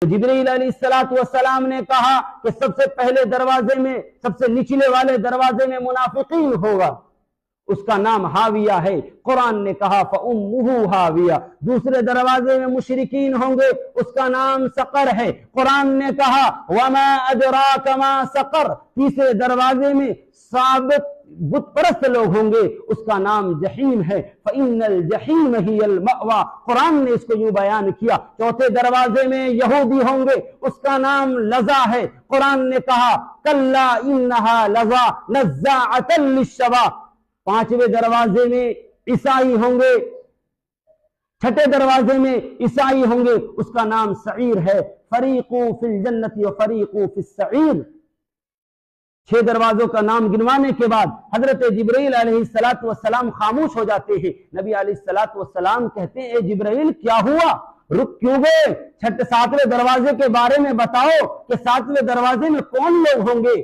جبرائیل علیہ السلام نے کہا کہ سب سے پہلے دروازے میں، سب سے نچلے والے دروازے میں منافقین ہوگا، اس کا نام حاویہ ہے۔ قرآن نے کہا فَأُمُّهُ حاویہ۔ دوسرے دروازے میں مشرکین ہوں گے، اس کا نام سقر ہے۔ قرآن نے کہا وَمَا أَدْرَاكَ مَا سَقَرْ۔ تیسرے دروازے میں ثابت بت پرست لوگ ہوں گے، اس کا نام جہیم ہے۔ فَإِنَّ الْجَحِيمَ هِيَ الْمَأْوَى۔ قرآن نے اس کو یوں بیان کیا۔ چوتھے دروازے میں یہودی ہوں گے، اس کا نام لظا ہے۔ قرآن نے کہا کَلَّا إِنَّهَا لَظَىٰ نَزَّاعَةً لِلشَّوَىٰ۔ پانچویں دروازے میں عیسائی ہوں گے، چھٹے دروازے میں عیسائی ہوں گے، اس کا نام سعیر ہے۔ فَرِيقٌ فِي الْجَنَّةِ وَفَرِيقٌ فِي السَّعِيرِ۔ 6 دروازوں کا نام گنوانے کے بعد حضرت جبرائیل علیہ السلام خاموش ہو جاتے ہیں۔ نبی علیہ السلام کہتے ہیں اے جبرائیل کیا ہوا، رک کیوں گئے؟ 7ویں دروازے کے بارے میں بتاؤ کہ 7ویں دروازے میں کون لوگ ہوں گے؟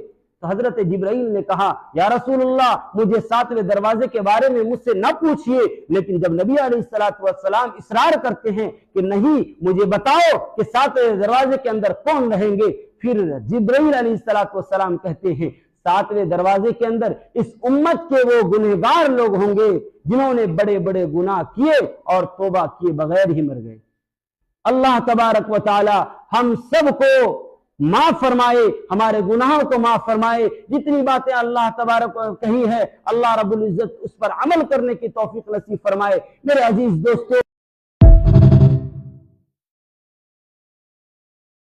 تو حضرت جبرائیل نے کہا یا رسول اللہ مجھے 7ویں دروازے کے بارے میں مجھ سے نہ پوچھئے، لیکن جب نبی علیہ السلام اصرار کرتے ہیں کہ نہیں مجھے بتاؤ کہ 7ویں دروازے کے اندر کون رہیں گے، پھر جبرائیل علیہ السلام کہتے ہیں 7ویں دروازے کے اندر اس امت کے وہ گنہگار لوگ ہوں گے جنہوں نے بڑے بڑے گناہ کیے اور توبہ کیے بغیر ہی مر گئے۔ اللہ تبارک و تعالی ہم سب کو معاف فرمائے، ہمارے گناہوں کو معاف فرمائے۔ جتنی باتیں اللہ تبارک و کہی ہے اللہ رب العزت اس پر عمل کرنے کی توفیق نصیب فرمائے۔ میرے عزیز دوستو